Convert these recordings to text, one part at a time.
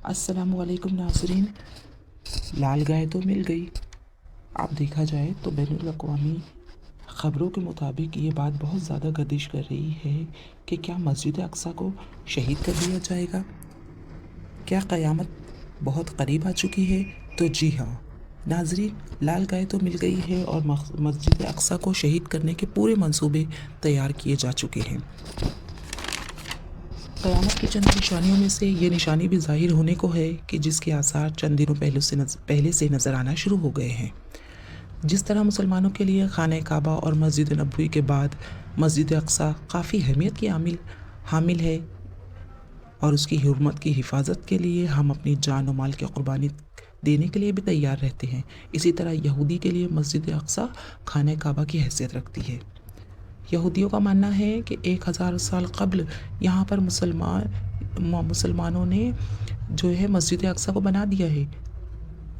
अस्सलाम वालेकुम नाज़रीन। लाल गाय तो मिल गई। अब देखा जाए तो बैनुल अक़वामी ख़बरों के मुताबिक ये बात बहुत ज़्यादा गर्दिश कर रही है कि क्या मस्जिद अक़सा को शहीद कर दिया जाएगा। क्या क़यामत बहुत करीब आ चुकी है? तो जी हाँ नाज़रीन, लाल गाय तो मिल गई है और मस्जिद अक़सा को शहीद करने के पूरे मंसूबे तैयार किए जा चुके हैं। क़यामत की चंद निशानियों में से ये निशानी भी ज़ाहिर होने को है कि जिसके आसार चंद दिनों पहले से नज़र आना शुरू हो गए हैं। जिस तरह मुसलमानों के लिए खाने काबा और मस्जिद नबवी के बाद मस्जिद अक़सा काफ़ी अहमियत की हामिल है और उसकी हुर्मत की हिफाजत के लिए हम अपनी जान और माल की क़ुरबानी देने के लिए भी तैयार रहते हैं, इसी तरह यहूदी के लिए मस्जिद अक़सा खाने काबा की हैसियत रखती है। यहूदियों का मानना है कि 1000 साल कब्ल यहाँ पर मुसलमानों ने जो है मस्जिद अक़सा को बना दिया है,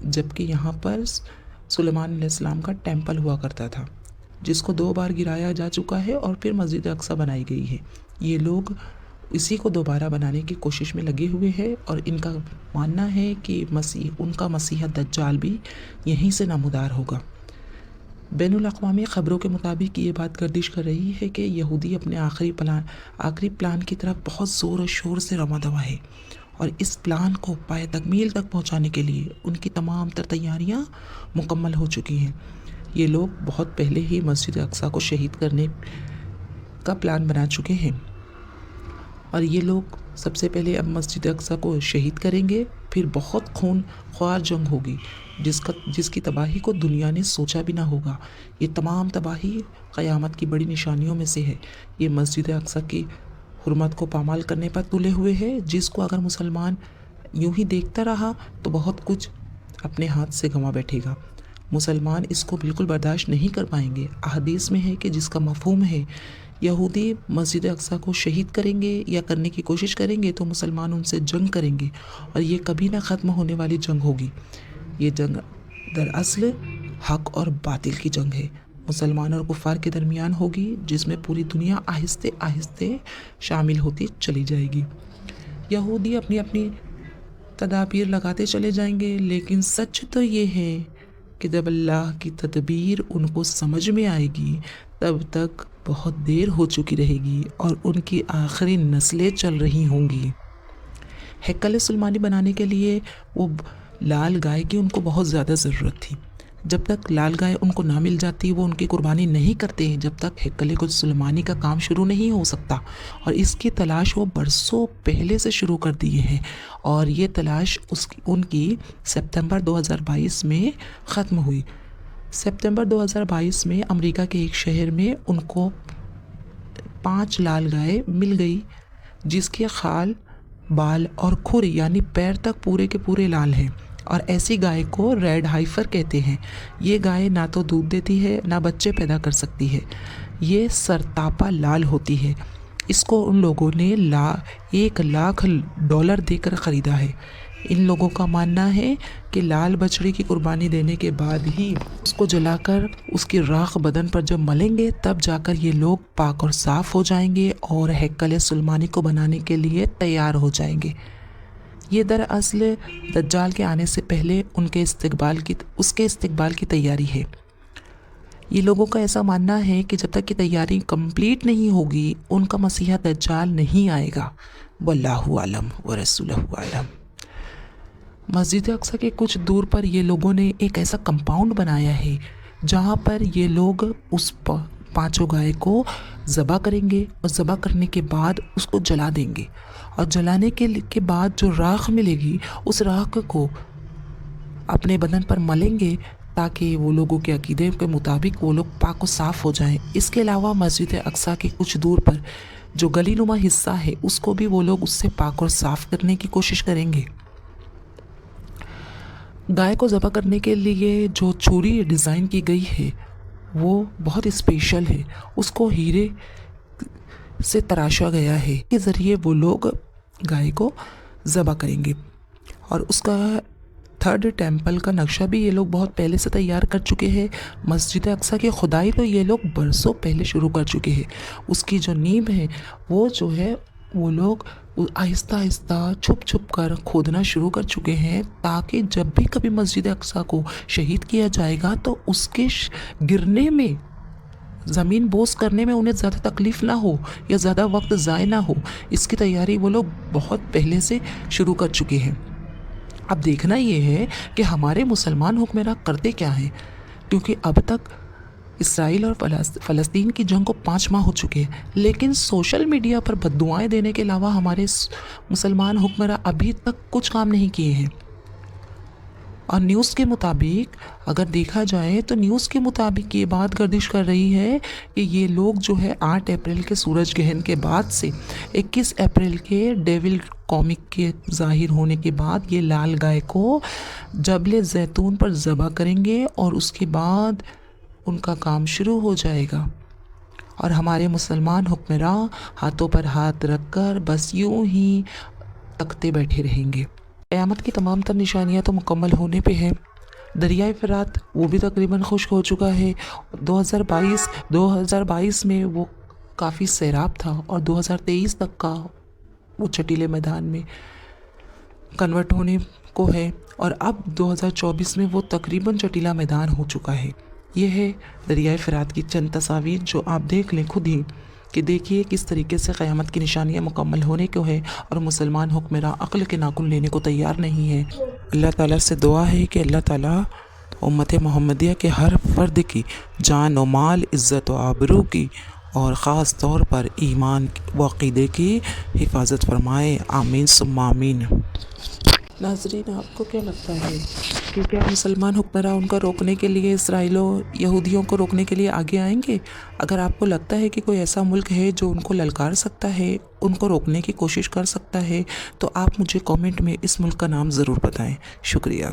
जबकि यहाँ पर सुलेमान अलैहिस्सलाम का टेंपल हुआ करता था, जिसको 2 बार गिराया जा चुका है और फिर मस्जिद अक़सा बनाई गई है। ये लोग इसी को दोबारा बनाने की कोशिश में लगे हुए हैं और इनका मानना है कि उनका मसीहा दज्जाल भी यहीं से नमूदार होगा। बैनुल अक़वामी ख़बरों के मुताबिक ये बात गर्दिश कर रही है कि यहूदी अपने आखिरी प्लान की तरफ बहुत ज़ोर और शोर से रवा दवा है और इस प्लान को पाए तकमील तक पहुंचाने के लिए उनकी तमाम तर तैयारियां मुकम्मल हो चुकी हैं। ये लोग बहुत पहले ही मस्जिद अक़सा को शहीद करने का प्लान बना चुके हैं और ये लोग सबसे पहले अब मस्जिद अक़सा को शहीद करेंगे, फिर बहुत खून ख्वार जंग होगी जिसकी तबाही को दुनिया ने सोचा भी ना होगा। ये तमाम तबाही क़यामत की बड़ी निशानियों में से है। ये मस्जिद अक़सा की हुर्मत को पामाल करने पर तुले हुए है, जिसको अगर मुसलमान यूं ही देखता रहा तो बहुत कुछ अपने हाथ से गंवा बैठेगा। मुसलमान इसको बिल्कुल बर्दाश्त नहीं कर पाएंगे। अहदीस में है कि जिसका मफ़हूम है यहूदी मस्जिद अक़सा को शहीद करेंगे या करने की कोशिश करेंगे तो मुसलमान उनसे जंग करेंगे और ये कभी ना ख़त्म होने वाली जंग होगी। ये जंग दरअसल हक़ और बातिल की जंग है, मुसलमान और कुफ़ार के दरमियान होगी, जिसमें पूरी दुनिया आहिस्ते आहिस्ते शामिल होती चली जाएगी। यहूदी अपनी अपनी तदाबीर लगाते चले जाएंगे, लेकिन सच तो ये है कि जब अल्लाह की तदबीर उनको समझ में आएगी तब तक बहुत देर हो चुकी रहेगी और उनकी आखिरी नस्लें चल रही होंगी। हैकल सुलेमानी बनाने के लिए वो लाल गाय की उनको बहुत ज़्यादा ज़रूरत थी। जब तक लाल गाय उनको ना मिल जाती वो उनकी कुर्बानी नहीं करते हैं, जब तक हैकल सुलेमानी का काम शुरू नहीं हो सकता और इसकी तलाश वो बरसों पहले से शुरू कर दिए हैं और ये तलाश उनकी सितंबर 2022 में ख़त्म हुई। सितंबर 2022 में अमेरिका के एक शहर में उनको 5 लाल गाय मिल गई, जिसके खाल, बाल और खुर यानी पैर तक पूरे के पूरे लाल हैं और ऐसी गाय को रेड हाइफर कहते हैं। ये गाय ना तो दूध देती है ना बच्चे पैदा कर सकती है, ये सरतापा लाल होती है। इसको उन लोगों ने $1 लाख देकर ख़रीदा है। इन लोगों का मानना है कि लाल बछड़ी की कुर्बानी देने के बाद ही उसको जलाकर उसकी राख बदन पर जब मलेंगे तब जाकर ये लोग पाक और साफ़ हो जाएंगे और हैकल सुलेमानी को बनाने के लिए तैयार हो जाएंगे। ये दरअसल दज्जाल के आने से पहले उसके इस्तकबाल की तैयारी है। ये लोगों का ऐसा मानना है कि जब तक की तैयारी कंप्लीट नहीं होगी उनका मसीहा दज्जाल नहीं आएगा। वल्लाहु आलम व रसूलहु आलम। मस्जिद अक़सा के कुछ दूर पर ये लोगों ने एक ऐसा कंपाउंड बनाया है जहाँ पर ये लोग उस 5 गाय को ज़बह करेंगे और ज़बह करने के बाद उसको जला देंगे और जलाने के बाद जो राख मिलेगी उस राख को अपने बदन पर मलेंगे ताकि वो लोगों के अकीदे के मुताबिक वो लोग पाक और साफ़ हो जाएं। इसके अलावा मस्जिद अक़सा के कुछ दूर पर जो गली नुमा हिस्सा है उसको भी वो लोग उससे पाक और साफ़ करने की कोशिश करेंगे। गाय को ज़बह करने के लिए जो छुरी डिज़ाइन की गई है वो बहुत स्पेशल है, उसको हीरे से तराशा गया है। के ज़रिए वो लोग गाय को ज़बह करेंगे और उसका 3rd टेंपल का नक्शा भी ये लोग बहुत पहले से तैयार कर चुके हैं। मस्जिद अक़सा की खुदाई तो ये लोग बरसों पहले शुरू कर चुके हैं। उसकी जो नींव है वो जो है وہ لوگ آہستہ آہستہ چھپ چھپ کر کھودنا شروع کر چکے ہیں، تاکہ جب بھی کبھی مسجد اقصیٰ کو شہید کیا جائے گا تو اس کے گرنے میں، زمین بوس کرنے میں انہیں زیادہ تکلیف نہ ہو یا زیادہ وقت ضائع نہ ہو۔ اس کی تیاری وہ لوگ بہت پہلے سے شروع کر چکے ہیں۔ اب دیکھنا یہ ہے کہ ہمارے مسلمان حکمراں کرتے کیا ہیں، کیونکہ اب تک اسرائیل اور فلسطین کی جنگ کو 5 ماہ ہو چکے ہیں، لیکن سوشل میڈیا پر بددعائیں دینے کے علاوہ ہمارے مسلمان حکمراں ابھی تک کچھ کام نہیں کیے ہیں۔ اور نیوز کے مطابق اگر دیکھا جائے تو نیوز کے مطابق یہ بات گردش کر رہی ہے کہ یہ لوگ جو ہے 8 اپریل کے سورج گرہن کے بعد سے 21 اپریل کے ڈیول کامک کے ظاہر ہونے کے بعد یہ لال گائے کو جبل زیتون پر ذبح کریں گے، اور اس کے بعد ان کا کام شروع ہو جائے گا۔ اور ہمارے مسلمان حکمراں ہاتھوں پر ہاتھ رکھ کر بس یوں ہی تکتے بیٹھے رہیں گے۔ قیامت کی تمام تر نشانیاں تو مکمل ہونے پہ ہیں۔ دریائے فرات وہ بھی تقریباً خشک ہو چکا ہے۔ 2022 میں وہ کافی سیراب تھا، اور 2023 تک کا وہ چٹیلے میدان میں کنورٹ ہونے کو ہے، اور اب 2024 میں وہ تقریباً چٹیلا میدان ہو چکا ہے۔ یہ ہے دریائے فرات کی چند تصاویر، جو آپ دیکھ لیں خود ہی کہ دیکھیے کس طریقے سے قیامت کی نشانیاں مکمل ہونے کو ہے، اور مسلمان حکمراں عقل کے ناخن لینے کو تیار نہیں ہے۔ اللہ تعالیٰ سے دعا ہے کہ اللہ تعالیٰ امت محمدیہ کے ہر فرد کی جان و مال، عزت و آبرو کی، اور خاص طور پر ایمان و عقیدے کی حفاظت فرمائے۔ آمین ثم آمین۔ ناظرین، آپ کو کیا لگتا ہے کہ کیا مسلمان حکمراں ان کو روکنے کے لیے، اسرائیل و یہودیوں کو روکنے کے لیے آگے آئیں گے؟ اگر آپ کو لگتا ہے کہ کوئی ایسا ملک ہے جو ان کو للکار سکتا ہے، ان کو روکنے کی کوشش کر سکتا ہے، تو آپ مجھے کامنٹ میں اس ملک کا نام ضرور بتائیں۔ شکریہ۔